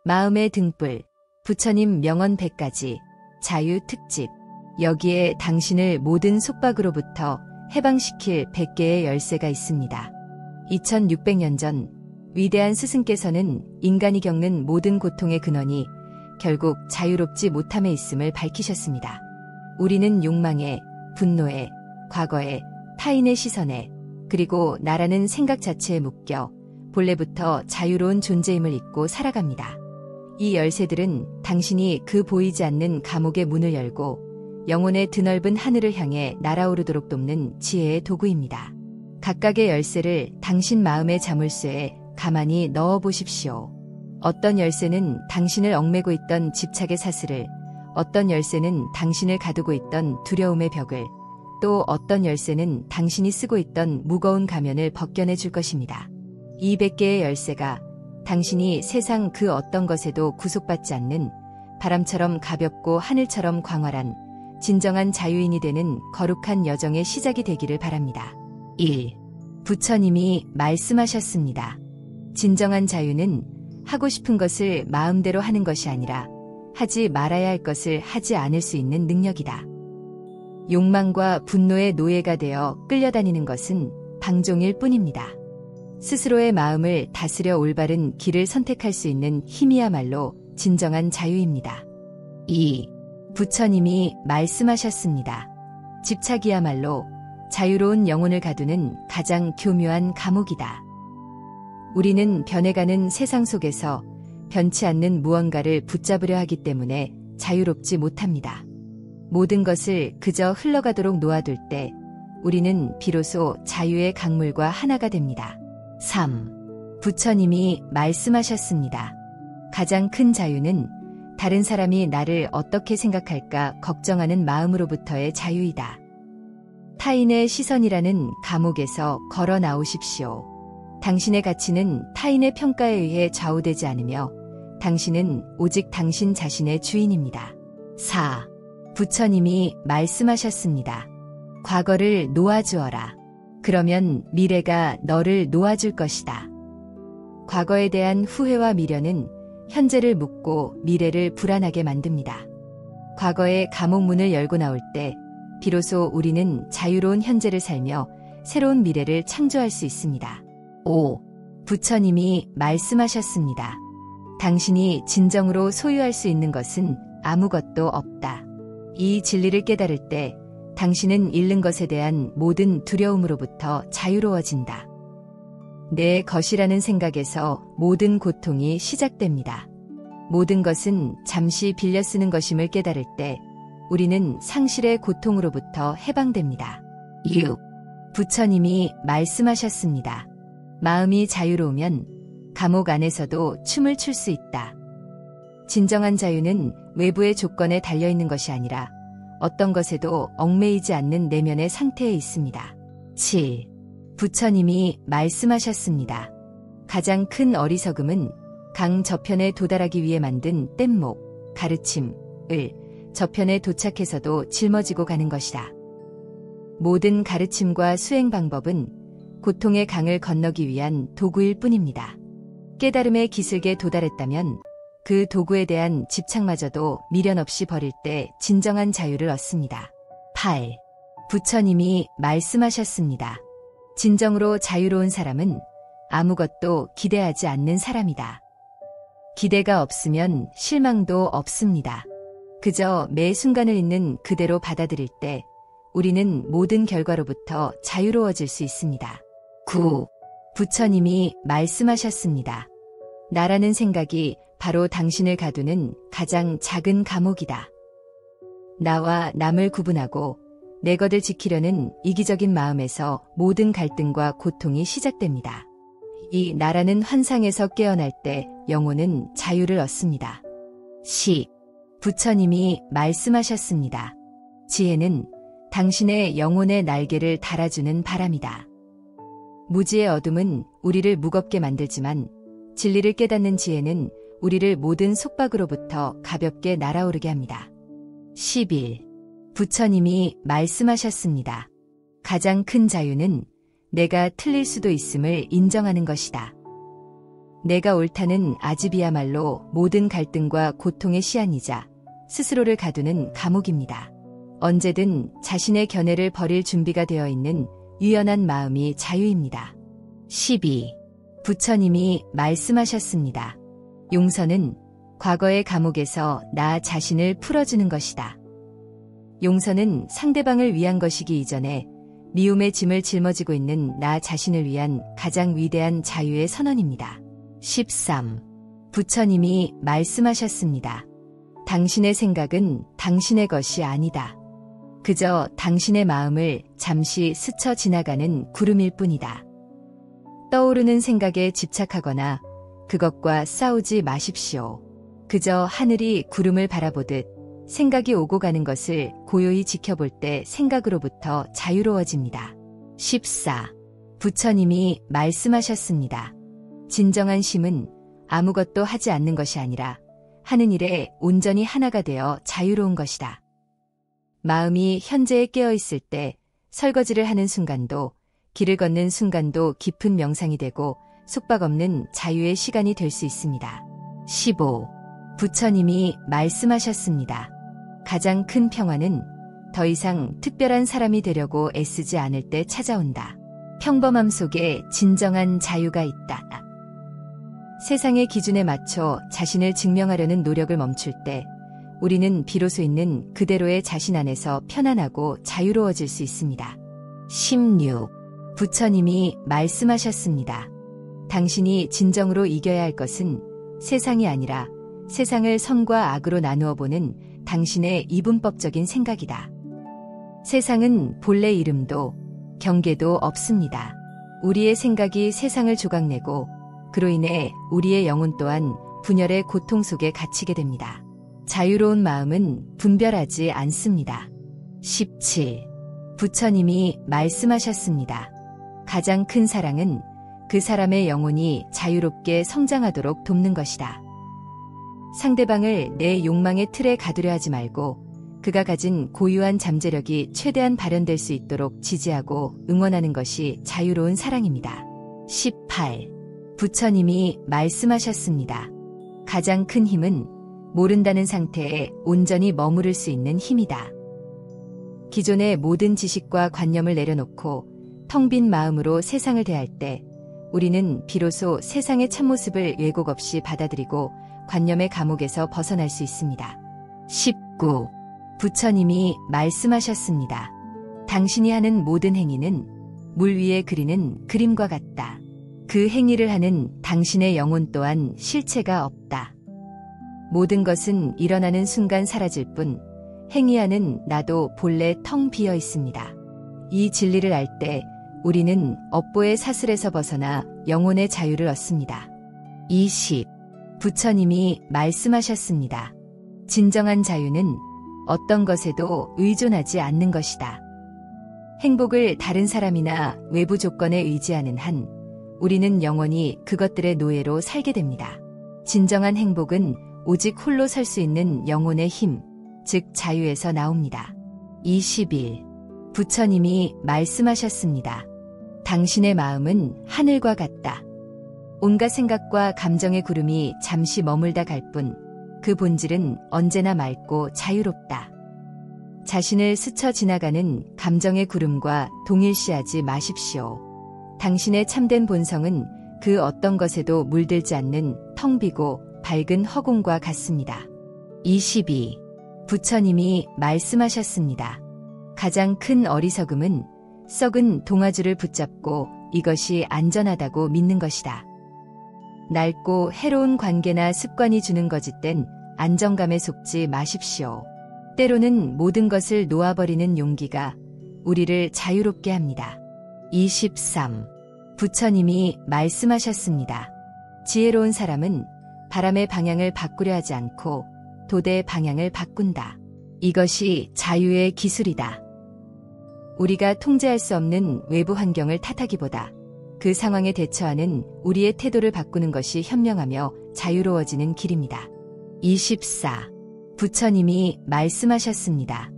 마음의 등불, 부처님 명언 100가지, 자유 특집. 여기에 당신을 모든 속박으로부터 해방시킬 100개의 열쇠가 있습니다. 2600년 전 위대한 스승께서는 인간이 겪는 모든 고통의 근원이 결국 자유롭지 못함에 있음을 밝히셨습니다. 우리는 욕망에, 분노에, 과거에, 타인의 시선에, 그리고 나라는 생각 자체에 묶여 본래부터 자유로운 존재임을 잊고 살아갑니다. 이 열쇠들은 당신이 그 보이지 않는 감옥의 문을 열고 영혼의 드넓은 하늘을 향해 날아오르도록 돕는 지혜의 도구입니다. 각각의 열쇠를 당신 마음의 자물쇠에 가만히 넣어 보십시오. 어떤 열쇠는 당신을 얽매고 있던 집착의 사슬을, 어떤 열쇠는 당신을 가두고 있던 두려움의 벽을, 또 어떤 열쇠는 당신이 쓰고 있던 무거운 가면을 벗겨내 줄 것입니다. 200개의 열쇠가 당신이 세상 그 어떤 것에도 구속받지 않는 바람처럼 가볍고 하늘처럼 광활한 진정한 자유인이 되는 거룩한 여정의 시작이 되기를 바랍니다. 1. 부처님이 말씀하셨습니다. 진정한 자유는 하고 싶은 것을 마음대로 하는 것이 아니라 하지 말아야 할 것을 하지 않을 수 있는 능력이다. 욕망과 분노의 노예가 되어 끌려다니는 것은 방종일 뿐입니다. 스스로의 마음을 다스려 올바른 길을 선택할 수 있는 힘이야말로 진정한 자유입니다. 2. 부처님이 말씀하셨습니다. 집착이야말로 자유로운 영혼을 가두는 가장 교묘한 감옥이다. 우리는 변해가는 세상 속에서 변치 않는 무언가를 붙잡으려 하기 때문에 자유롭지 못합니다. 모든 것을 그저 흘러가도록 놓아둘 때 우리는 비로소 자유의 강물과 하나가 됩니다. 3. 부처님이 말씀하셨습니다. 가장 큰 자유는 다른 사람이 나를 어떻게 생각할까 걱정하는 마음으로부터의 자유이다. 타인의 시선이라는 감옥에서 걸어 나오십시오. 당신의 가치는 타인의 평가에 의해 좌우되지 않으며 당신은 오직 당신 자신의 주인입니다. 4. 부처님이 말씀하셨습니다. 과거를 놓아주어라. 그러면 미래가 너를 놓아줄 것이다. 과거에 대한 후회와 미련은 현재를 묶고 미래를 불안하게 만듭니다. 과거의 감옥문을 열고 나올 때 비로소 우리는 자유로운 현재를 살며 새로운 미래를 창조할 수 있습니다. 5. 부처님이 말씀하셨습니다. 당신이 진정으로 소유할 수 있는 것은 아무것도 없다. 이 진리를 깨달을 때 당신은 잃는 것에 대한 모든 두려움으로부터 자유로워진다. 내 것이라는 생각에서 모든 고통이 시작됩니다. 모든 것은 잠시 빌려 쓰는 것임을 깨달을 때 우리는 상실의 고통으로부터 해방됩니다. 6. 부처님이 말씀하셨습니다. 마음이 자유로우면 감옥 안에서도 춤을 출 수 있다. 진정한 자유는 외부의 조건에 달려있는 것이 아니라 어떤 것에도 얽매이지 않는 내면의 상태에 있습니다. 7. 부처님이 말씀하셨습니다. 가장 큰 어리석음은 강 저편에 도달하기 위해 만든 뗏목, 가르침을 저편에 도착해서도 짊어지고 가는 것이다. 모든 가르침과 수행 방법은 고통의 강을 건너기 위한 도구일 뿐입니다. 깨달음의 기슭에 도달했다면 그 도구에 대한 집착마저도 미련 없이 버릴 때 진정한 자유를 얻습니다. 8. 부처님이 말씀하셨습니다. 진정으로 자유로운 사람은 아무것도 기대하지 않는 사람이다. 기대가 없으면 실망도 없습니다. 그저 매 순간을 있는 그대로 받아들일 때 우리는 모든 결과로부터 자유로워질 수 있습니다. 9. 부처님이 말씀하셨습니다. 나라는 생각이 바로 당신을 가두는 가장 작은 감옥이다. 나와 남을 구분하고 내 것을 지키려는 이기적인 마음에서 모든 갈등과 고통이 시작됩니다. 이 나라는 환상에서 깨어날 때 영혼은 자유를 얻습니다. 10. 부처님이 말씀하셨습니다. 지혜는 당신의 영혼의 날개를 달아주는 바람이다. 무지의 어둠은 우리를 무겁게 만들지만 진리를 깨닫는 지혜는 우리를 모든 속박으로부터 가볍게 날아오르게 합니다. 11. 부처님이 말씀하셨습니다. 가장 큰 자유는 내가 틀릴 수도 있음을 인정하는 것이다. 내가 옳다는 아집이야말로 모든 갈등과 고통의 시안이자 스스로를 가두는 감옥입니다. 언제든 자신의 견해를 버릴 준비가 되어 있는 유연한 마음이 자유입니다. 12. 부처님이 말씀하셨습니다. 용서는 과거의 감옥에서 나 자신을 풀어주는 것이다. 용서는 상대방을 위한 것이기 이전에 미움의 짐을 짊어지고 있는 나 자신을 위한 가장 위대한 자유의 선언입니다. 13. 부처님이 말씀하셨습니다. 당신의 생각은 당신의 것이 아니다. 그저 당신의 마음을 잠시 스쳐 지나가는 구름일 뿐이다. 떠오르는 생각에 집착하거나 그것과 싸우지 마십시오. 그저 하늘이 구름을 바라보듯 생각이 오고 가는 것을 고요히 지켜볼 때 생각으로부터 자유로워집니다. 14. 부처님이 말씀하셨습니다. 진정한 쉼은 아무것도 하지 않는 것이 아니라 하는 일에 온전히 하나가 되어 자유로운 것이다. 마음이 현재에 깨어 있을 때 설거지를 하는 순간도 길을 걷는 순간도 깊은 명상이 되고 속박없는 자유의 시간이 될 수 있습니다. 15. 부처님이 말씀하셨습니다. 가장 큰 평화는 더 이상 특별한 사람이 되려고 애쓰지 않을 때 찾아온다. 평범함 속에 진정한 자유가 있다. 세상의 기준에 맞춰 자신을 증명하려는 노력을 멈출 때 우리는 비로소 있는 그대로의 자신 안에서 편안하고 자유로워질 수 있습니다. 16. 부처님이 말씀하셨습니다. 당신이 진정으로 이겨야 할 것은 세상이 아니라 세상을 선과 악으로 나누어 보는 당신의 이분법적인 생각이다. 세상은 본래 이름도 경계도 없습니다. 우리의 생각이 세상을 조각내고 그로 인해 우리의 영혼 또한 분열의 고통 속에 갇히게 됩니다. 자유로운 마음은 분별하지 않습니다. 17. 부처님이 말씀하셨습니다. 가장 큰 사랑은 그 사람의 영혼이 자유롭게 성장하도록 돕는 것이다. 상대방을 내 욕망의 틀에 가두려 하지 말고 그가 가진 고유한 잠재력이 최대한 발현될 수 있도록 지지하고 응원하는 것이 자유로운 사랑입니다. 18. 부처님이 말씀하셨습니다. 가장 큰 힘은 모른다는 상태에 온전히 머무를 수 있는 힘이다. 기존의 모든 지식과 관념을 내려놓고 텅 빈 마음으로 세상을 대할 때 우리는 비로소 세상의 참모습을 왜곡 없이 받아들이고 관념의 감옥에서 벗어날 수 있습니다. 19. 부처님이 말씀하셨습니다. 당신이 하는 모든 행위는 물 위에 그리는 그림과 같다. 그 행위를 하는 당신의 영혼 또한 실체가 없다. 모든 것은 일어나는 순간 사라질 뿐 행위하는 나도 본래 텅 비어 있습니다. 이 진리를 알 때 우리는 업보의 사슬에서 벗어나 영혼의 자유를 얻습니다. 20. 부처님이 말씀하셨습니다. 진정한 자유는 어떤 것에도 의존하지 않는 것이다. 행복을 다른 사람이나 외부 조건에 의지하는 한 우리는 영원히 그것들의 노예로 살게 됩니다. 진정한 행복은 오직 홀로 설 수 있는 영혼의 힘, 즉 자유에서 나옵니다. 21. 부처님이 말씀하셨습니다. 당신의 마음은 하늘과 같다. 온갖 생각과 감정의 구름이 잠시 머물다 갈 뿐 그 본질은 언제나 맑고 자유롭다. 자신을 스쳐 지나가는 감정의 구름과 동일시하지 마십시오. 당신의 참된 본성은 그 어떤 것에도 물들지 않는 텅 비고 밝은 허공과 같습니다. 22. 부처님이 말씀하셨습니다. 가장 큰 어리석음은 썩은 동아줄을 붙잡고 이것이 안전하다고 믿는 것이다. 낡고 해로운 관계나 습관이 주는 거짓된 안정감에 속지 마십시오. 때로는 모든 것을 놓아버리는 용기가 우리를 자유롭게 합니다. 23. 부처님이 말씀하셨습니다. 지혜로운 사람은 바람의 방향을 바꾸려 하지 않고 도대의 방향을 바꾼다. 이것이 자유의 기술이다. 우리가 통제할 수 없는 외부 환경을 탓하기보다 그 상황에 대처하는 우리의 태도를 바꾸는 것이 현명하며 자유로워지는 길입니다. 24. 부처님이 말씀하셨습니다.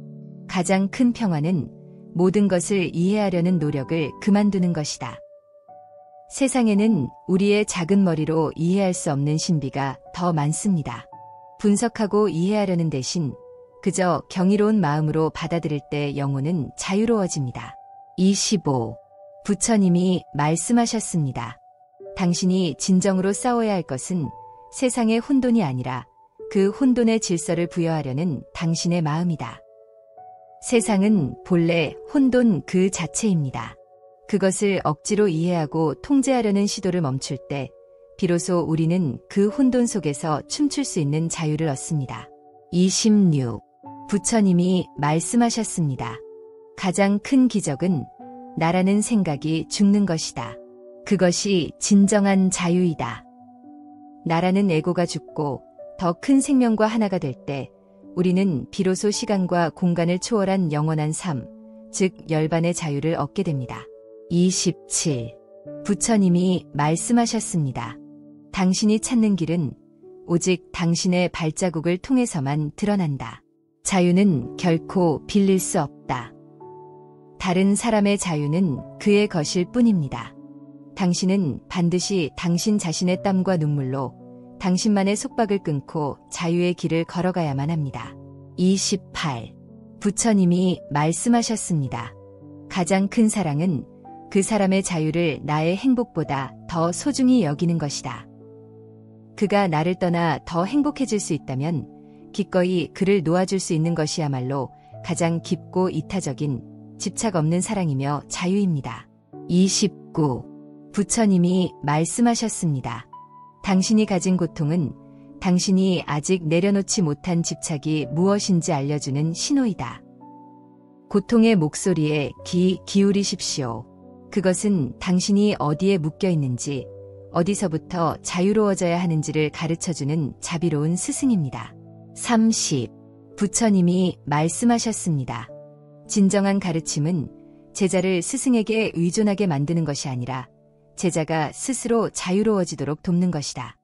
가장 큰 평화는 모든 것을 이해하려는 노력을 그만두는 것이다. 세상에는 우리의 작은 머리로 이해할 수 없는 신비가 더 많습니다. 분석하고 이해하려는 대신 그저 경이로운 마음으로 받아들일 때 영혼은 자유로워집니다. 25. 부처님이 말씀하셨습니다. 당신이 진정으로 싸워야 할 것은 세상의 혼돈이 아니라 그 혼돈의 질서를 부여하려는 당신의 마음이다. 세상은 본래 혼돈 그 자체입니다. 그것을 억지로 이해하고 통제하려는 시도를 멈출 때 비로소 우리는 그 혼돈 속에서 춤출 수 있는 자유를 얻습니다. 26. 부처님이 말씀하셨습니다. 가장 큰 기적은 나라는 생각이 죽는 것이다. 그것이 진정한 자유이다. 나라는 에고가 죽고 더 큰 생명과 하나가 될 때 우리는 비로소 시간과 공간을 초월한 영원한 삶, 즉 열반의 자유를 얻게 됩니다. 27. 부처님이 말씀하셨습니다. 당신이 찾는 길은 오직 당신의 발자국을 통해서만 드러난다. 자유는 결코 빌릴 수 없다. 다른 사람의 자유는 그의 것일 뿐입니다. 당신은 반드시 당신 자신의 땀과 눈물로 당신만의 속박을 끊고 자유의 길을 걸어가야만 합니다. 28. 부처님이 말씀하셨습니다. 가장 큰 사랑은 그 사람의 자유를 나의 행복보다 더 소중히 여기는 것이다. 그가 나를 떠나 더 행복해질 수 있다면 기꺼이 그를 놓아줄 수 있는 것이야말로 가장 깊고 이타적인 집착 없는 사랑이며 자유입니다. 29. 부처님이 말씀하셨습니다. 당신이 가진 고통은 당신이 아직 내려놓지 못한 집착이 무엇인지 알려주는 신호이다. 고통의 목소리에 귀 기울이십시오. 그것은 당신이 어디에 묶여 있는지, 어디서부터 자유로워져야 하는지를 가르쳐주는 자비로운 스승입니다. 30. 부처님이 말씀하셨습니다. 진정한 가르침은 제자를 스승에게 의존하게 만드는 것이 아니라 제자가 스스로 자유로워지도록 돕는 것이다.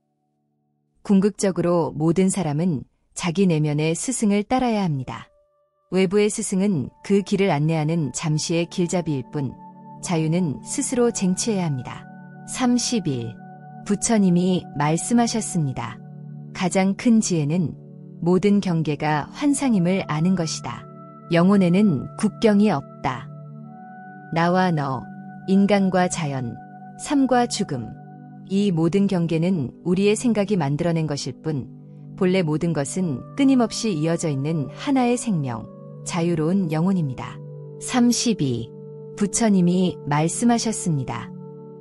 궁극적으로 모든 사람은 자기 내면의 스승을 따라야 합니다. 외부의 스승은 그 길을 안내하는 잠시의 길잡이일 뿐, 자유는 스스로 쟁취해야 합니다. 31. 부처님이 말씀하셨습니다. 가장 큰 지혜는 모든 경계가 환상임을 아는 것이다. 영혼에는 국경이 없다. 나와 너, 인간과 자연, 삶과 죽음, 이 모든 경계는 우리의 생각이 만들어낸 것일 뿐, 본래 모든 것은 끊임없이 이어져 있는 하나의 생명, 자유로운 영혼입니다. 32. 부처님이 말씀하셨습니다.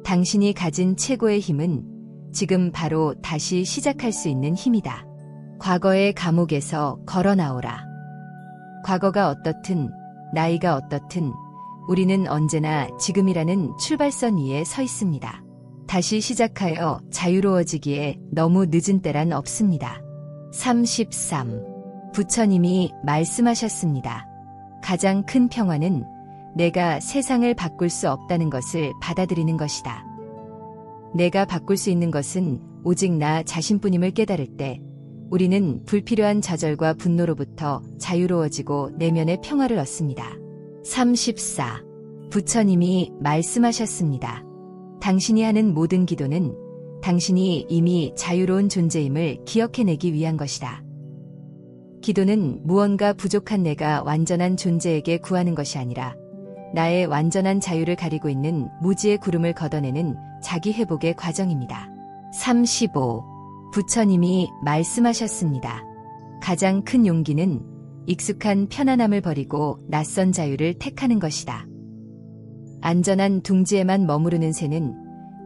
당신이 가진 최고의 힘은 지금 바로 다시 시작할 수 있는 힘이다. 과거의 감옥에서 걸어 나오라. 과거가 어떻든, 나이가 어떻든, 우리는 언제나 지금이라는 출발선 위에 서 있습니다. 다시 시작하여 자유로워지기에 너무 늦은 때란 없습니다. 33. 부처님이 말씀하셨습니다. 가장 큰 평화는 내가 세상을 바꿀 수 없다는 것을 받아들이는 것이다. 내가 바꿀 수 있는 것은 오직 나 자신뿐임을 깨달을 때 우리는 불필요한 좌절과 분노로부터 자유로워지고 내면의 평화를 얻습니다. 34. 부처님이 말씀하셨습니다. 당신이 하는 모든 기도는 당신이 이미 자유로운 존재임을 기억해내기 위한 것이다. 기도는 무언가 부족한 내가 완전한 존재에게 구하는 것이 아니라 나의 완전한 자유를 가리고 있는 무지의 구름을 걷어내는 자기 회복의 과정입니다. 35. 부처님이 말씀하셨습니다. 가장 큰 용기는 익숙한 편안함을 버리고 낯선 자유를 택하는 것이다. 안전한 둥지에만 머무르는 새는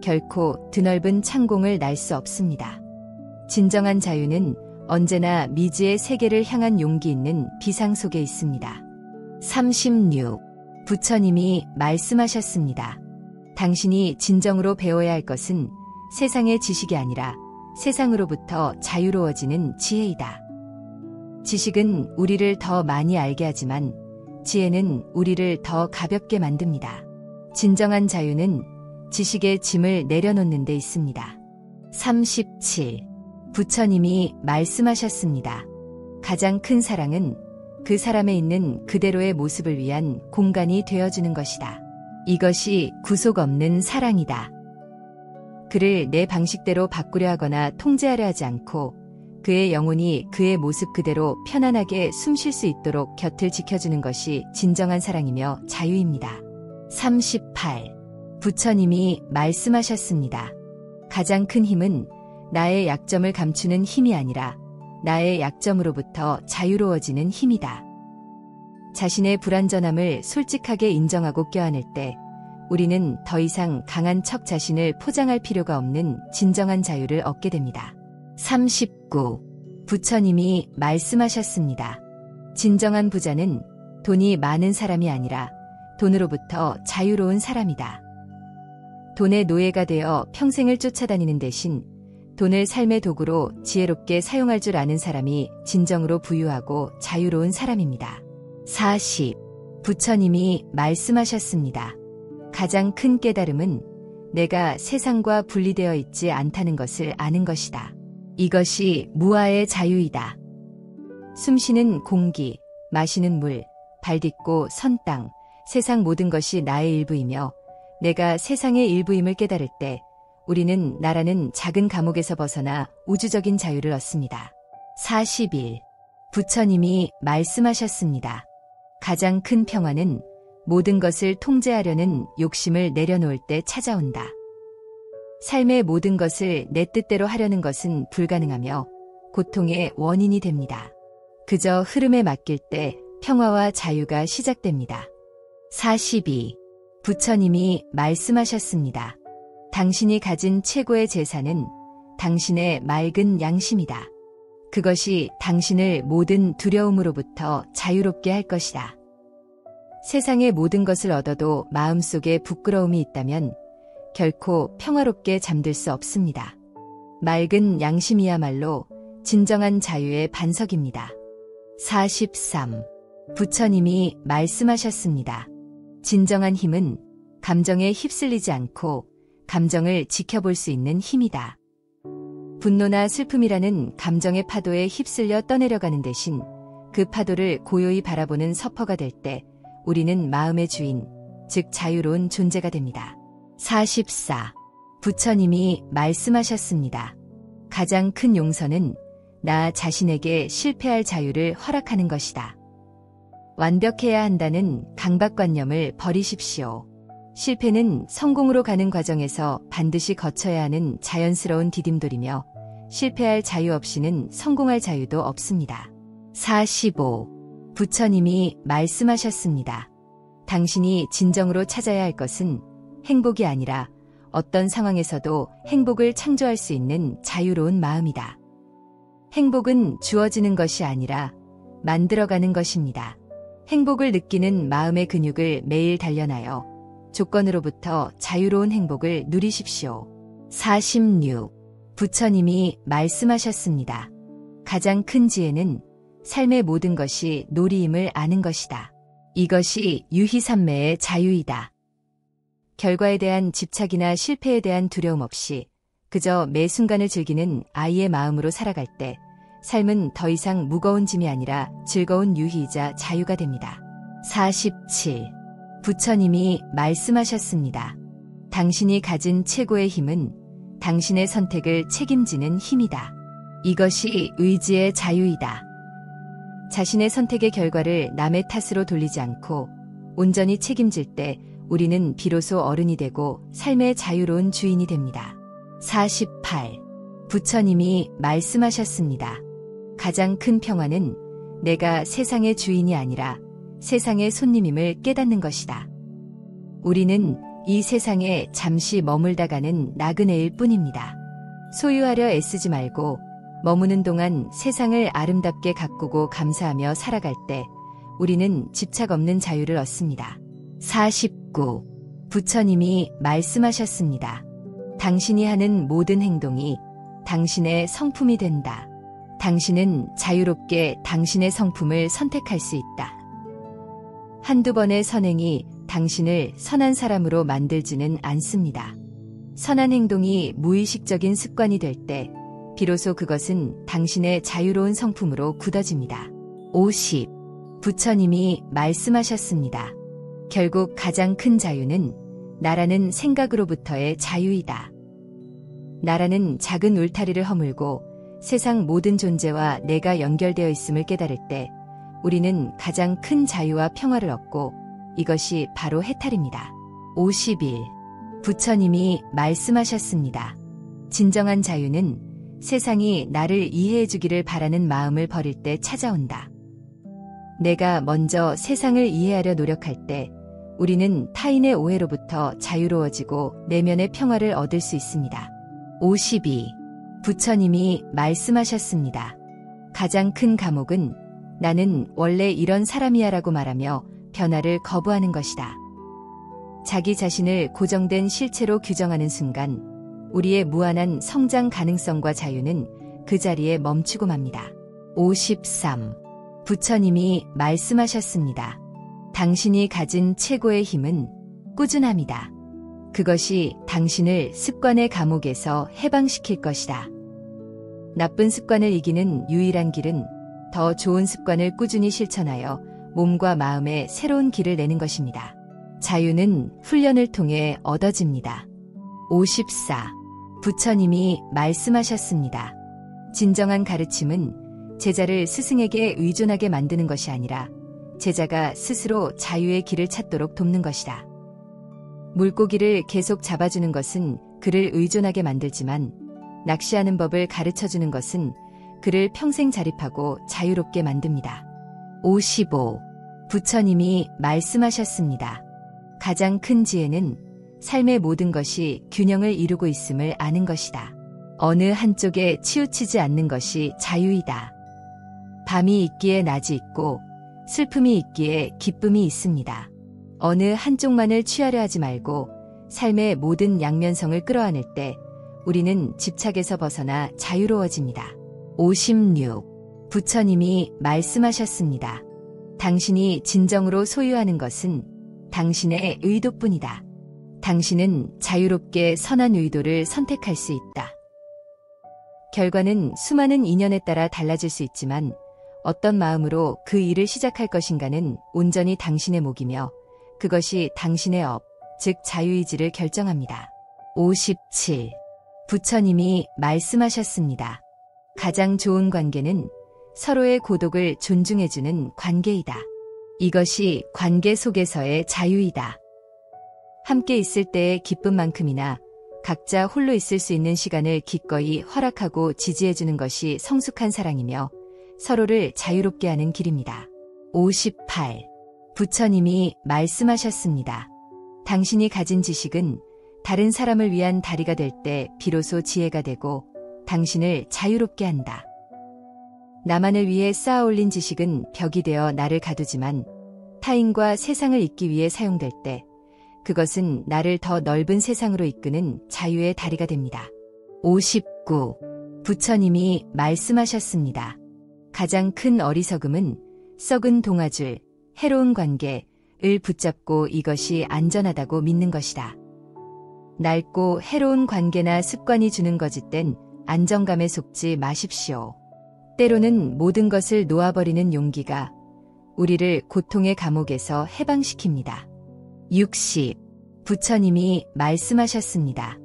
결코 드넓은 창공을 날 수 없습니다. 진정한 자유는 언제나 미지의 세계를 향한 용기 있는 비상 속에 있습니다. 36. 부처님이 말씀하셨습니다. 당신이 진정으로 배워야 할 것은 세상의 지식이 아니라 세상으로부터 자유로워지는 지혜이다. 지식은 우리를 더 많이 알게 하지만 지혜는 우리를 더 가볍게 만듭니다. 진정한 자유는 지식의 짐을 내려놓는 데 있습니다. 37. 부처님이 말씀하셨습니다. 가장 큰 사랑은 그 사람에 있는 그대로의 모습을 위한 공간이 되어주는 것이다. 이것이 구속 없는 사랑이다. 그를 내 방식대로 바꾸려 하거나 통제하려 하지 않고 그의 영혼이 그의 모습 그대로 편안하게 숨 쉴 수 있도록 곁을 지켜주는 것이 진정한 사랑이며 자유입니다. 38. 부처님이 말씀하셨습니다. 가장 큰 힘은 나의 약점을 감추는 힘이 아니라 나의 약점으로부터 자유로워지는 힘이다. 자신의 불완전함을 솔직하게 인정하고 껴안을 때 우리는 더 이상 강한 척 자신을 포장할 필요가 없는 진정한 자유를 얻게 됩니다. 39. 부처님이 말씀하셨습니다. 진정한 부자는 돈이 많은 사람이 아니라 돈으로부터 자유로운 사람이다. 돈의 노예가 되어 평생을 쫓아다니는 대신 돈을 삶의 도구로 지혜롭게 사용할 줄 아는 사람이 진정으로 부유하고 자유로운 사람입니다. 40. 부처님이 말씀하셨습니다. 가장 큰 깨달음은 내가 세상과 분리되어 있지 않다는 것을 아는 것이다. 이것이 무아의 자유이다. 숨쉬는 공기, 마시는 물, 발딛고 선 땅, 세상 모든 것이 나의 일부이며 내가 세상의 일부임을 깨달을 때 우리는 나라는 작은 감옥에서 벗어나 우주적인 자유를 얻습니다. 41. 부처님이 말씀하셨습니다. 가장 큰 평화는 모든 것을 통제하려는 욕심을 내려놓을 때 찾아온다. 삶의 모든 것을 내 뜻대로 하려는 것은 불가능하며 고통의 원인이 됩니다. 그저 흐름에 맡길 때 평화와 자유가 시작됩니다. 42. 부처님이 말씀하셨습니다. 당신이 가진 최고의 재산은 당신의 맑은 양심이다. 그것이 당신을 모든 두려움으로부터 자유롭게 할 것이다. 세상의 모든 것을 얻어도 마음속에 부끄러움이 있다면 결코 평화롭게 잠들 수 없습니다. 맑은 양심이야말로 진정한 자유의 반석입니다. 43. 부처님이 말씀하셨습니다. 진정한 힘은 감정에 휩쓸리지 않고 감정을 지켜볼 수 있는 힘이다. 분노나 슬픔이라는 감정의 파도에 휩쓸려 떠내려가는 대신 그 파도를 고요히 바라보는 서퍼가 될 때 우리는 마음의 주인, 즉 자유로운 존재가 됩니다. 44. 부처님이 말씀하셨습니다. 가장 큰 용서는 나 자신에게 실패할 자유를 허락하는 것이다. 완벽해야 한다는 강박관념을 버리십시오. 실패는 성공으로 가는 과정에서 반드시 거쳐야 하는 자연스러운 디딤돌이며 실패할 자유 없이는 성공할 자유도 없습니다. 45. 부처님이 말씀하셨습니다. 당신이 진정으로 찾아야 할 것은 행복이 아니라 어떤 상황에서도 행복을 창조할 수 있는 자유로운 마음이다. 행복은 주어지는 것이 아니라 만들어가는 것입니다. 행복을 느끼는 마음의 근육을 매일 단련하여 조건으로부터 자유로운 행복을 누리십시오. 46. 부처님이 말씀하셨습니다. 가장 큰 지혜는 삶의 모든 것이 놀이임을 아는 것이다. 이것이 유희삼매의 자유이다. 결과에 대한 집착이나 실패에 대한 두려움 없이 그저 매 순간을 즐기는 아이의 마음으로 살아갈 때 삶은 더 이상 무거운 짐이 아니라 즐거운 유희이자 자유가 됩니다. 47. 부처님이 말씀하셨습니다. 당신이 가진 최고의 힘은 당신의 선택을 책임지는 힘이다. 이것이 의지의 자유이다. 자신의 선택의 결과를 남의 탓으로 돌리지 않고 온전히 책임질 때 우리는 비로소 어른이 되고 삶의 자유로운 주인이 됩니다. 48. 부처님이 말씀하셨습니다. 가장 큰 평화는 내가 세상의 주인이 아니라 세상의 손님임을 깨닫는 것이다. 우리는 이 세상에 잠시 머물다 가는 나그네일 뿐입니다. 소유하려 애쓰지 말고 머무는 동안 세상을 아름답게 가꾸고 감사하며 살아갈 때 우리는 집착 없는 자유를 얻습니다. 49. 부처님이 말씀하셨습니다. 당신이 하는 모든 행동이 당신의 성품이 된다. 당신은 자유롭게 당신의 성품을 선택할 수 있다. 한두 번의 선행이 당신을 선한 사람으로 만들지는 않습니다. 선한 행동이 무의식적인 습관이 될 때 비로소 그것은 당신의 자유로운 성품으로 굳어집니다. 50. 부처님이 말씀하셨습니다. 결국 가장 큰 자유는 나라는 생각으로부터의 자유이다. 나라는 작은 울타리를 허물고 세상 모든 존재와 내가 연결되어 있음을 깨달을 때 우리는 가장 큰 자유와 평화를 얻고 이것이 바로 해탈입니다. 50일. 부처님이 말씀하셨습니다. 진정한 자유는 세상이 나를 이해해 주기를 바라는 마음을 버릴 때 찾아온다. 내가 먼저 세상을 이해하려 노력할 때 우리는 타인의 오해로부터 자유로워지고 내면의 평화를 얻을 수 있습니다. 52. 부처님이 말씀하셨습니다. 가장 큰 감옥은 나는 원래 이런 사람이야 라고 말하며 변화를 거부하는 것이다. 자기 자신을 고정된 실체로 규정하는 순간 우리의 무한한 성장 가능성과 자유는 그 자리에 멈추고 맙니다. 53. 부처님이 말씀하셨습니다. 당신이 가진 최고의 힘은 꾸준함이다. 그것이 당신을 습관의 감옥에서 해방시킬 것이다. 나쁜 습관을 이기는 유일한 길은 더 좋은 습관을 꾸준히 실천하여 몸과 마음에 새로운 길을 내는 것입니다. 자유는 훈련을 통해 얻어집니다. 54. 부처님이 말씀하셨습니다. 진정한 가르침은 제자를 스승에게 의존하게 만드는 것이 아니라 제자가 스스로 자유의 길을 찾도록 돕는 것이다. 물고기를 계속 잡아주는 것은 그를 의존하게 만들지만 낚시하는 법을 가르쳐주는 것은 그를 평생 자립하고 자유롭게 만듭니다. 55. 부처님이 말씀하셨습니다. 가장 큰 지혜는 삶의 모든 것이 균형을 이루고 있음을 아는 것이다. 어느 한쪽에 치우치지 않는 것이 자유이다. 밤이 있기에 낮이 있고 슬픔이 있기에 기쁨이 있습니다. 어느 한쪽만을 취하려 하지 말고 삶의 모든 양면성을 끌어안을 때 우리는 집착에서 벗어나 자유로워집니다. 56. 부처님이 말씀하셨습니다. 당신이 진정으로 소유하는 것은 당신의 의도뿐이다. 당신은 자유롭게 선한 의도를 선택할 수 있다. 결과는 수많은 인연에 따라 달라질 수 있지만 어떤 마음으로 그 일을 시작할 것인가는 온전히 당신의 몫이며 그것이 당신의 업, 즉 자유의지를 결정합니다. 57. 부처님이 말씀하셨습니다. 가장 좋은 관계는 서로의 고독을 존중해주는 관계이다. 이것이 관계 속에서의 자유이다. 함께 있을 때의 기쁨만큼이나 각자 홀로 있을 수 있는 시간을 기꺼이 허락하고 지지해주는 것이 성숙한 사랑이며 서로를 자유롭게 하는 길입니다. 58. 부처님이 말씀하셨습니다. 당신이 가진 지식은 다른 사람을 위한 다리가 될 때 비로소 지혜가 되고 당신을 자유롭게 한다. 나만을 위해 쌓아 올린 지식은 벽이 되어 나를 가두지만 타인과 세상을 잇기 위해 사용될 때 그것은 나를 더 넓은 세상으로 이끄는 자유의 다리가 됩니다. 59. 부처님이 말씀하셨습니다. 가장 큰 어리석음은 썩은 동아줄, 해로운 관계를 붙잡고 이것이 안전하다고 믿는 것이다. 낡고 해로운 관계나 습관이 주는 거짓된 안정감에 속지 마십시오. 때로는 모든 것을 놓아버리는 용기가 우리를 고통의 감옥에서 해방시킵니다. 60. 부처님이 말씀하셨습니다.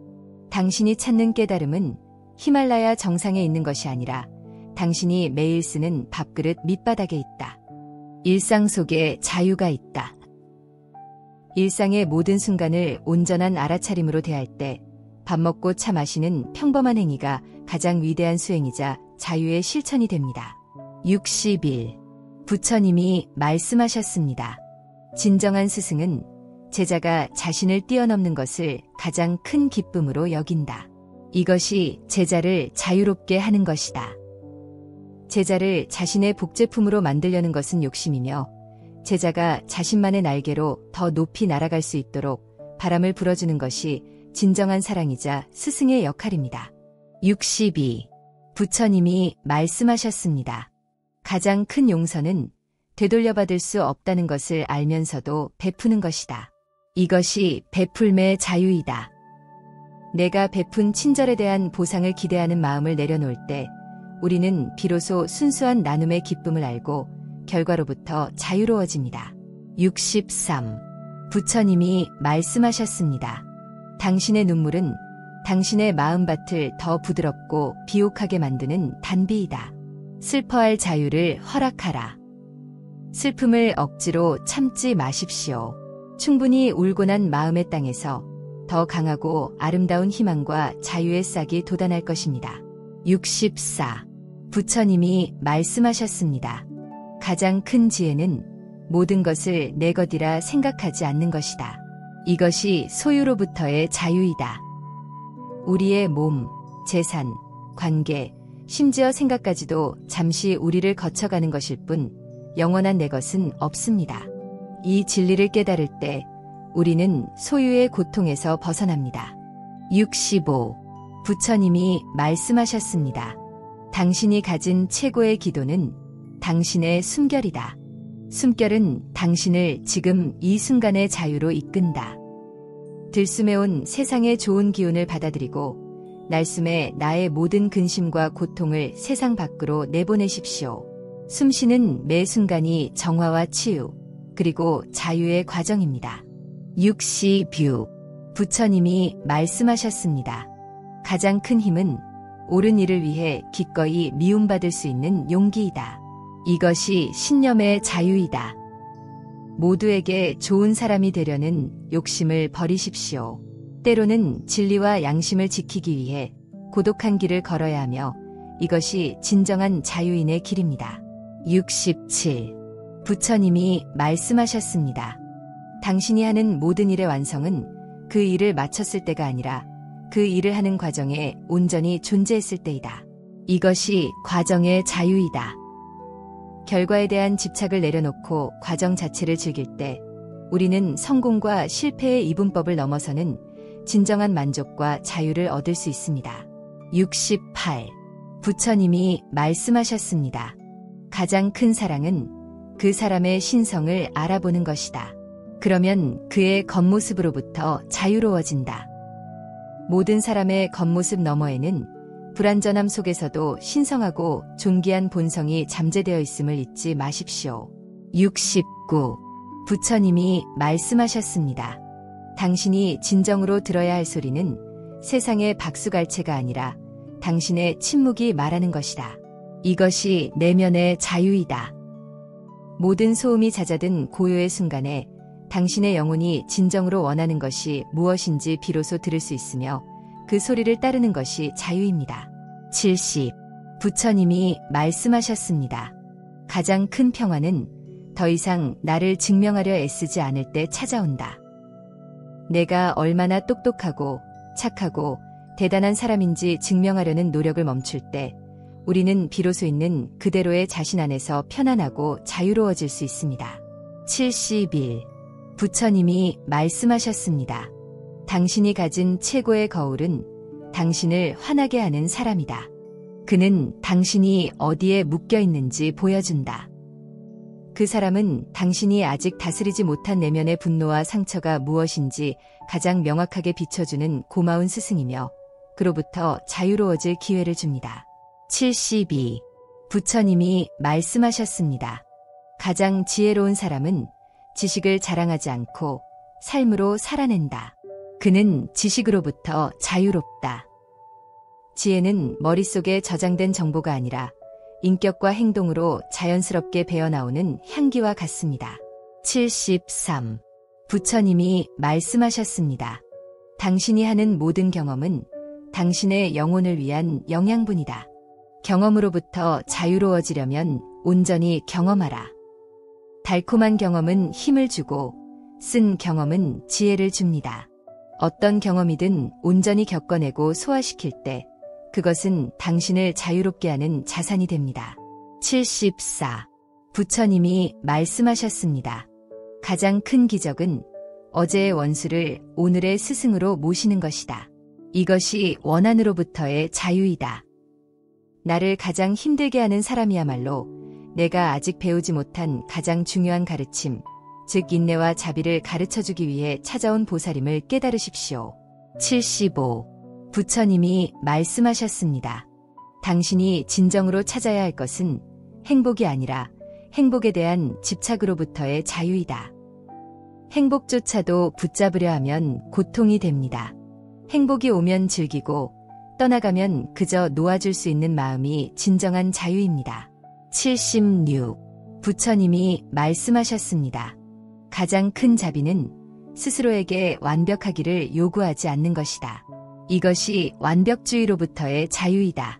당신이 찾는 깨달음은 히말라야 정상에 있는 것이 아니라 당신이 매일 쓰는 밥그릇 밑바닥에 있다. 일상 속에 자유가 있다. 일상의 모든 순간을 온전한 알아차림으로 대할 때 밥 먹고 차 마시는 평범한 행위가 가장 위대한 수행이자 자유의 실천이 됩니다. 61. 부처님이 말씀하셨습니다. 진정한 스승은 제자가 자신을 뛰어넘는 것을 가장 큰 기쁨으로 여긴다. 이것이 제자를 자유롭게 하는 것이다. 제자를 자신의 복제품으로 만들려는 것은 욕심이며 제자가 자신만의 날개로 더 높이 날아갈 수 있도록 바람을 불어주는 것이 진정한 사랑이자 스승의 역할입니다. 62. 부처님이 말씀하셨습니다. 가장 큰 용서는 되돌려받을 수 없다는 것을 알면서도 베푸는 것이다. 이것이 베풀매의 자유이다. 내가 베푼 친절에 대한 보상을 기대하는 마음을 내려놓을 때 우리는 비로소 순수한 나눔의 기쁨을 알고 결과로부터 자유로워집니다. 63. 부처님이 말씀하셨습니다. 당신의 눈물은 당신의 마음밭을 더 부드럽고 비옥하게 만드는 단비이다. 슬퍼할 자유를 허락하라. 슬픔을 억지로 참지 마십시오. 충분히 울고 난 마음의 땅에서 더 강하고 아름다운 희망과 자유의 싹이 돋아날 것입니다. 64. 부처님이 말씀하셨습니다. 가장 큰 지혜는 모든 것을 내 것이라 생각하지 않는 것이다. 이것이 소유로부터의 자유이다. 우리의 몸, 재산, 관계, 심지어 생각까지도 잠시 우리를 거쳐가는 것일 뿐 영원한 내 것은 없습니다. 이 진리를 깨달을 때 우리는 소유의 고통에서 벗어납니다. 65. 부처님이 말씀하셨습니다. 당신이 가진 최고의 기도는 당신의 숨결이다. 숨결은 당신을 지금 이 순간의 자유로 이끈다. 들숨에 온 세상의 좋은 기운을 받아들이고 날숨에 나의 모든 근심과 고통을 세상 밖으로 내보내십시오. 숨쉬는 매 순간이 정화와 치유, 그리고 자유의 과정입니다. 66. 부처님이 말씀하셨습니다. 가장 큰 힘은 옳은 일을 위해 기꺼이 미움받을 수 있는 용기이다. 이것이 신념의 자유이다. 모두에게 좋은 사람이 되려는 욕심을 버리십시오. 때로는 진리와 양심을 지키기 위해 고독한 길을 걸어야 하며 이것이 진정한 자유인의 길입니다. 67. 부처님이 말씀하셨습니다. 당신이 하는 모든 일의 완성은 그 일을 마쳤을 때가 아니라 그 일을 하는 과정에 온전히 존재했을 때이다. 이것이 과정의 자유이다. 결과에 대한 집착을 내려놓고 과정 자체를 즐길 때 우리는 성공과 실패의 이분법을 넘어서는 진정한 만족과 자유를 얻을 수 있습니다. 68. 부처님이 말씀하셨습니다. 가장 큰 사랑은 그 사람의 신성을 알아보는 것이다. 그러면 그의 겉모습으로부터 자유로워진다. 모든 사람의 겉모습 너머에는 불완전함 속에서도 신성하고 존귀한 본성이 잠재되어 있음을 잊지 마십시오. 69. 부처님이 말씀하셨습니다. 당신이 진정으로 들어야 할 소리는 세상의 박수갈채가 아니라 당신의 침묵이 말하는 것이다. 이것이 내면의 자유이다. 모든 소음이 잦아든 고요의 순간에 당신의 영혼이 진정으로 원하는 것이 무엇인지 비로소 들을 수 있으며 그 소리를 따르는 것이 자유입니다. 70. 부처님이 말씀하셨습니다. 가장 큰 평화는 더 이상 나를 증명하려 애쓰지 않을 때 찾아온다. 내가 얼마나 똑똑하고 착하고 대단한 사람인지 증명하려는 노력을 멈출 때 우리는 비로소 있는 그대로의 자신 안에서 편안하고 자유로워질 수 있습니다. 71. 부처님이 말씀하셨습니다. 당신이 가진 최고의 거울은 당신을 화나게 하는 사람이다. 그는 당신이 어디에 묶여 있는지 보여준다. 그 사람은 당신이 아직 다스리지 못한 내면의 분노와 상처가 무엇인지 가장 명확하게 비춰주는 고마운 스승이며 그로부터 자유로워질 기회를 줍니다. 72. 부처님이 말씀하셨습니다. 가장 지혜로운 사람은 지식을 자랑하지 않고 삶으로 살아낸다. 그는 지식으로부터 자유롭다. 지혜는 머릿속에 저장된 정보가 아니라 인격과 행동으로 자연스럽게 배어나오는 향기와 같습니다. 73. 부처님이 말씀하셨습니다. 당신이 하는 모든 경험은 당신의 영혼을 위한 영양분이다. 경험으로부터 자유로워지려면 온전히 경험하라. 달콤한 경험은 힘을 주고 쓴 경험은 지혜를 줍니다. 어떤 경험이든 온전히 겪어내고 소화시킬 때 그것은 당신을 자유롭게 하는 자산이 됩니다. 74. 부처님이 말씀하셨습니다. 가장 큰 기적은 어제의 원수를 오늘의 스승으로 모시는 것이다. 이것이 원한으로부터의 자유이다. 나를 가장 힘들게 하는 사람이야말로 내가 아직 배우지 못한 가장 중요한 가르침, 즉 인내와 자비를 가르쳐주기 위해 찾아온 보살임을 깨달으십시오. 75. 부처님이 말씀하셨습니다. 당신이 진정으로 찾아야 할 것은 행복이 아니라 행복에 대한 집착으로부터의 자유이다. 행복조차도 붙잡으려 하면 고통이 됩니다. 행복이 오면 즐기고 떠나가면 그저 놓아줄 수 있는 마음이 진정한 자유입니다. 76. 부처님이 말씀하셨습니다. 가장 큰 자비는 스스로에게 완벽하기를 요구하지 않는 것이다. 이것이 완벽주의로부터의 자유이다.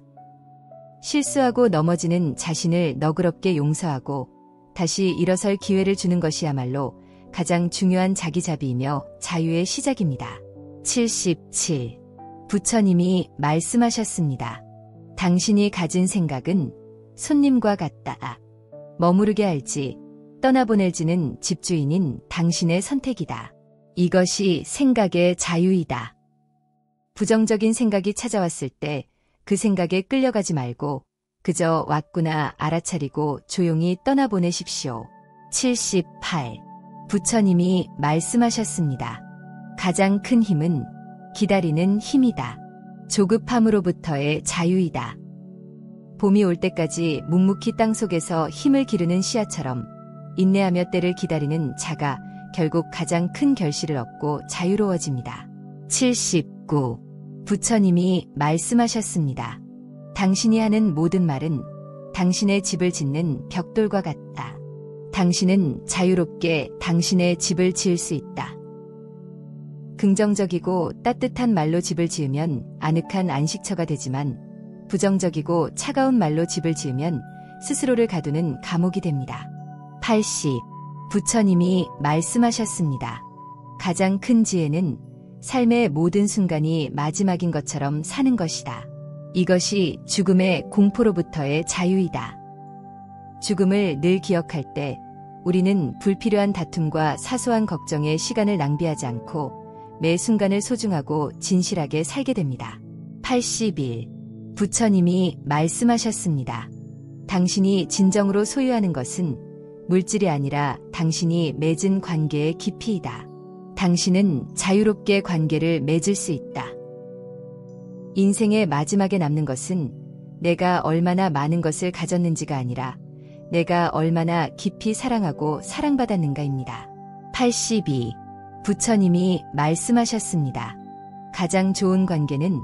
실수하고 넘어지는 자신을 너그럽게 용서하고 다시 일어설 기회를 주는 것이야말로 가장 중요한 자기자비이며 자유의 시작입니다. 77. 부처님이 말씀하셨습니다. 당신이 가진 생각은 손님과 같다. 머무르게 할지 떠나보낼지는 집주인인 당신의 선택이다. 이것이 생각의 자유이다. 부정적인 생각이 찾아왔을 때 그 생각에 끌려가지 말고 그저 왔구나 알아차리고 조용히 떠나보내십시오. 78. 부처님이 말씀하셨습니다. 가장 큰 힘은 기다리는 힘이다. 조급함으로부터의 자유이다. 봄이 올 때까지 묵묵히 땅속에서 힘을 기르는 씨앗처럼 인내하며 때를 기다리는 자가 결국 가장 큰 결실을 얻고 자유로워집니다. 79. 부처님이 말씀하셨습니다. 당신이 하는 모든 말은 당신의 집을 짓는 벽돌과 같다. 당신은 자유롭게 당신의 집을 지을 수 있다. 긍정적이고 따뜻한 말로 집을 지으면 아늑한 안식처가 되지만 부정적이고 차가운 말로 집을 지으면 스스로를 가두는 감옥이 됩니다. 80. 부처님이 말씀하셨습니다. 가장 큰 지혜는 삶의 모든 순간이 마지막인 것처럼 사는 것이다. 이것이 죽음의 공포로부터의 자유이다. 죽음을 늘 기억할 때 우리는 불필요한 다툼과 사소한 걱정에 시간을 낭비하지 않고 매 순간을 소중하고 진실하게 살게 됩니다. 81. 부처님이 말씀하셨습니다. 당신이 진정으로 소유하는 것은 물질이 아니라 당신이 맺은 관계의 깊이이다. 당신은 자유롭게 관계를 맺을 수 있다. 인생의 마지막에 남는 것은 내가 얼마나 많은 것을 가졌는지가 아니라 내가 얼마나 깊이 사랑하고 사랑받았는가입니다. 82. 부처님이 말씀하셨습니다. 가장 좋은 관계는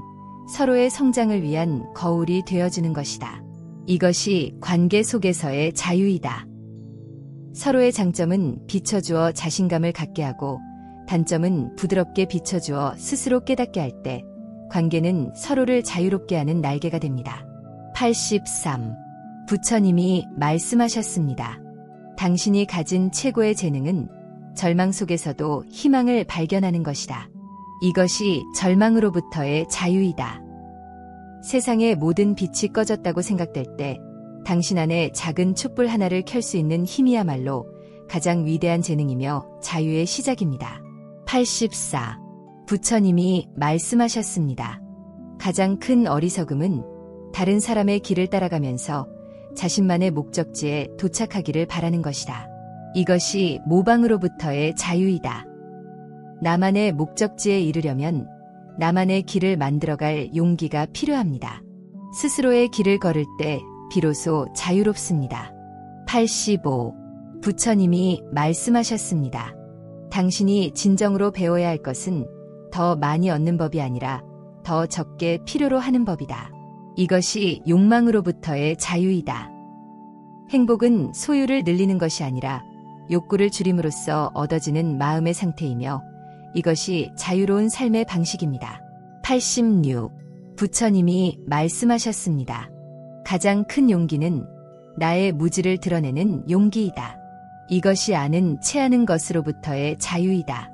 서로의 성장을 위한 거울이 되어주는 것이다. 이것이 관계 속에서의 자유이다. 서로의 장점은 비춰주어 자신감을 갖게 하고 단점은 부드럽게 비춰주어 스스로 깨닫게 할 때 관계는 서로를 자유롭게 하는 날개가 됩니다. 83. 부처님이 말씀하셨습니다. 당신이 가진 최고의 재능은 절망 속에서도 희망을 발견하는 것이다. 이것이 절망으로부터의 자유이다. 세상의 모든 빛이 꺼졌다고 생각될 때 당신 안에 작은 촛불 하나를 켤 수 있는 힘이야말로 가장 위대한 재능이며 자유의 시작입니다. 84. 부처님이 말씀하셨습니다. 가장 큰 어리석음은 다른 사람의 길을 따라가면서 자신만의 목적지에 도착하기를 바라는 것이다. 이것이 모방으로부터의 자유이다. 나만의 목적지에 이르려면 나만의 길을 만들어갈 용기가 필요합니다. 스스로의 길을 걸을 때 비로소 자유롭습니다. 85. 부처님이 말씀하셨습니다. 당신이 진정으로 배워야 할 것은 더 많이 얻는 법이 아니라 더 적게 필요로 하는 법이다. 이것이 욕망으로부터의 자유이다. 행복은 소유를 늘리는 것이 아니라 욕구를 줄임으로써 얻어지는 마음의 상태이며 이것이 자유로운 삶의 방식입니다. 86. 부처님이 말씀하셨습니다. 가장 큰 용기는 나의 무지를 드러내는 용기이다. 이것이 아는 체하는 것으로부터의 자유이다.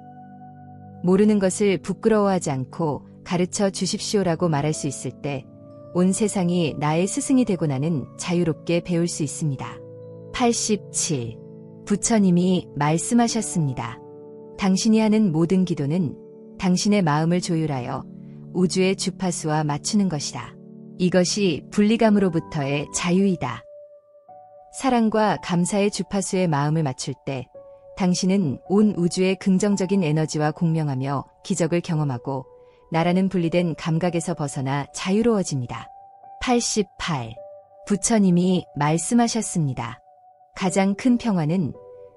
모르는 것을 부끄러워하지 않고 가르쳐 주십시오라고 말할 수 있을 때 온 세상이 나의 스승이 되고 나는 자유롭게 배울 수 있습니다. 87. 부처님이 말씀하셨습니다. 당신이 하는 모든 기도는 당신의 마음을 조율하여 우주의 주파수와 맞추는 것이다. 이것이 분리감으로부터의 자유이다. 사랑과 감사의 주파수에 마음을 맞출 때 당신은 온 우주의 긍정적인 에너지와 공명하며 기적을 경험하고 나라는 분리된 감각에서 벗어나 자유로워집니다. 88. 부처님이 말씀하셨습니다. 가장 큰 평화는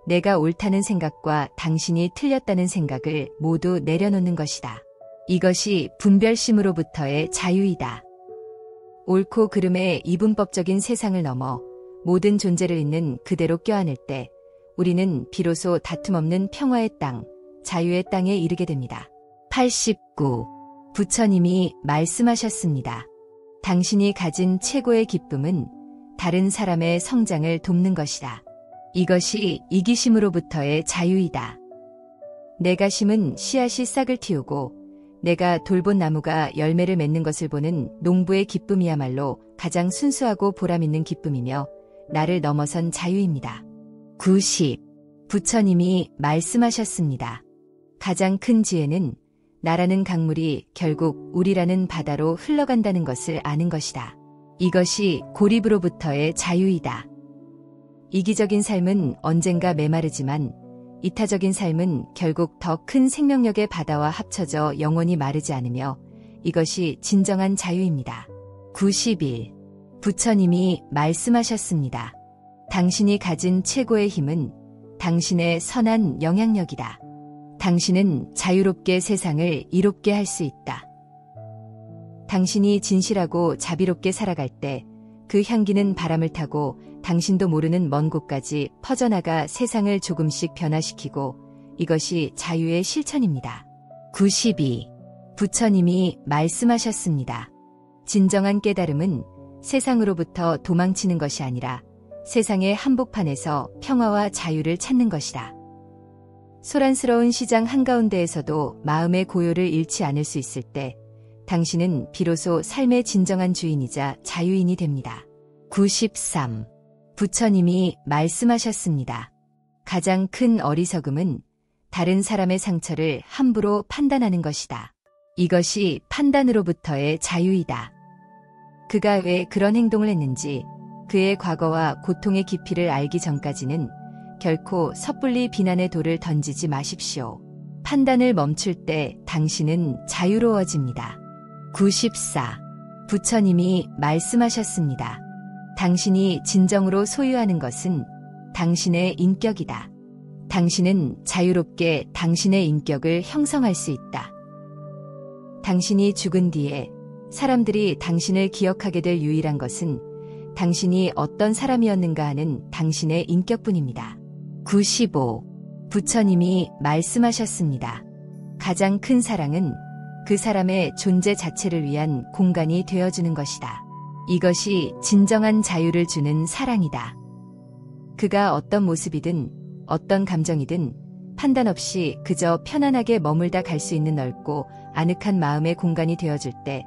내가 옳다는 생각과 당신이 틀렸다는 생각을 모두 내려놓는 것이다. 이것이 분별심으로부터의 자유이다. 옳고 그름의 이분법적인 세상을 넘어 모든 존재를 있는 그대로 껴안을 때 우리는 비로소 다툼 없는 평화의 땅, 자유의 땅에 이르게 됩니다. 89. 부처님이 말씀하셨습니다. 당신이 가진 최고의 기쁨은 다른 사람의 성장을 돕는 것이다. 이것이 이기심으로부터의 자유이다. 내가 심은 씨앗이 싹을 틔우고 내가 돌본 나무가 열매를 맺는 것을 보는 농부의 기쁨이야말로 가장 순수하고 보람있는 기쁨이며 나를 넘어선 자유입니다. 90. 부처님이 말씀하셨습니다. 가장 큰 지혜는 나라는 강물이 결국 우리라는 바다로 흘러간다는 것을 아는 것이다. 이것이 고립으로부터의 자유이다. 이기적인 삶은 언젠가 메마르지만 이타적인 삶은 결국 더 큰 생명력의 바다와 합쳐져 영원히 마르지 않으며 이것이 진정한 자유입니다. 91. 부처님이 말씀하셨습니다. 당신이 가진 최고의 힘은 당신의 선한 영향력이다. 당신은 자유롭게 세상을 이롭게 할 수 있다. 당신이 진실하고 자비롭게 살아갈 때 그 향기는 바람을 타고 당신도 모르는 먼 곳까지 퍼져나가 세상을 조금씩 변화시키고 이것이 자유의 실천입니다. 92. 부처님이 말씀하셨습니다. 진정한 깨달음은 세상으로부터 도망치는 것이 아니라 세상의 한복판에서 평화와 자유를 찾는 것이다. 소란스러운 시장 한가운데에서도 마음의 고요를 잃지 않을 수 있을 때 당신은 비로소 삶의 진정한 주인이자 자유인이 됩니다. 93. 부처님이 말씀하셨습니다. 가장 큰 어리석음은 다른 사람의 상처를 함부로 판단하는 것이다. 이것이 판단으로부터의 자유이다. 그가 왜 그런 행동을 했는지 그의 과거와 고통의 깊이를 알기 전까지는 결코 섣불리 비난의 돌을 던지지 마십시오. 판단을 멈출 때 당신은 자유로워집니다. 94. 부처님이 말씀하셨습니다. 당신이 진정으로 소유하는 것은 당신의 인격이다. 당신은 자유롭게 당신의 인격을 형성할 수 있다. 당신이 죽은 뒤에 사람들이 당신을 기억하게 될 유일한 것은 당신이 어떤 사람이었는가 하는 당신의 인격뿐입니다. 95. 부처님이 말씀하셨습니다. 가장 큰 사랑은 그 사람의 존재 자체를 위한 공간이 되어주는 것이다. 이것이 진정한 자유를 주는 사랑이다. 그가 어떤 모습이든 어떤 감정이든 판단 없이 그저 편안하게 머물다 갈 수 있는 넓고 아늑한 마음의 공간이 되어줄 때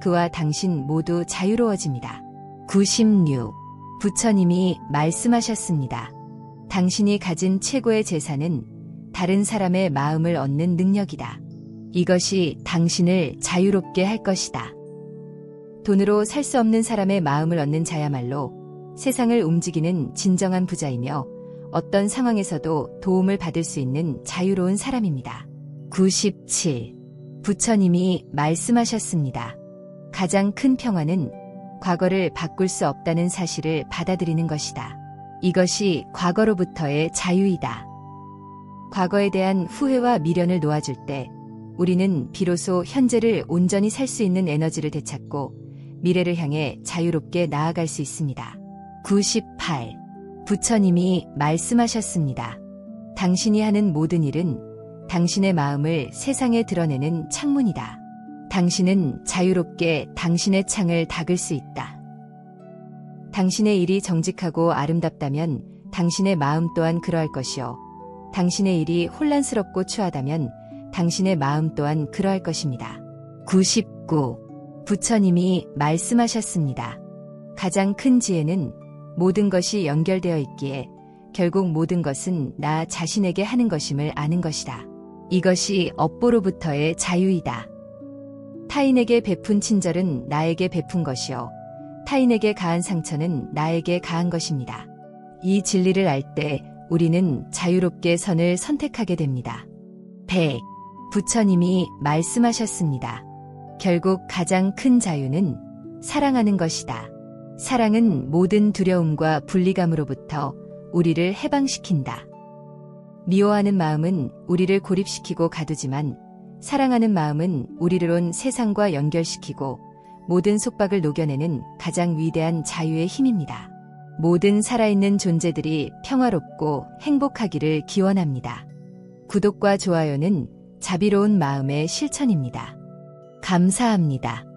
그와 당신 모두 자유로워집니다. 96. 부처님이 말씀하셨습니다. 당신이 가진 최고의 재산은 다른 사람의 마음을 얻는 능력이다. 이것이 당신을 자유롭게 할 것이다. 돈으로 살 수 없는 사람의 마음을 얻는 자야말로 세상을 움직이는 진정한 부자이며 어떤 상황에서도 도움을 받을 수 있는 자유로운 사람입니다. 97. 부처님이 말씀하셨습니다. 가장 큰 평화는 과거를 바꿀 수 없다는 사실을 받아들이는 것이다. 이것이 과거로부터의 자유이다. 과거에 대한 후회와 미련을 놓아줄 때 우리는 비로소 현재를 온전히 살 수 있는 에너지를 되찾고 미래를 향해 자유롭게 나아갈 수 있습니다. 98. 부처님이 말씀하셨습니다. 당신이 하는 모든 일은 당신의 마음을 세상에 드러내는 창문이다. 당신은 자유롭게 당신의 창을 닫을 수 있다. 당신의 일이 정직하고 아름답다면 당신의 마음 또한 그러할 것이요. 당신의 일이 혼란스럽고 추하다면 당신의 마음 또한 그러할 것입니다. 99. 부처님이 말씀하셨습니다. 가장 큰 지혜는 모든 것이 연결되어 있기에 결국 모든 것은 나 자신에게 하는 것임을 아는 것이다. 이것이 업보로부터의 자유이다. 타인에게 베푼 친절은 나에게 베푼 것이요. 타인에게 가한 상처는 나에게 가한 것입니다. 이 진리를 알 때 우리는 자유롭게 선을 선택하게 됩니다. 100. 부처님이 말씀하셨습니다. 결국 가장 큰 자유는 사랑하는 것이다. 사랑은 모든 두려움과 분리감으로부터 우리를 해방시킨다. 미워하는 마음은 우리를 고립시키고 가두지만 사랑하는 마음은 우리를 온 세상과 연결시키고 모든 속박을 녹여내는 가장 위대한 자유의 힘입니다. 모든 살아있는 존재들이 평화롭고 행복하기를 기원합니다. 구독과 좋아요는 자비로운 마음의 실천입니다. 감사합니다.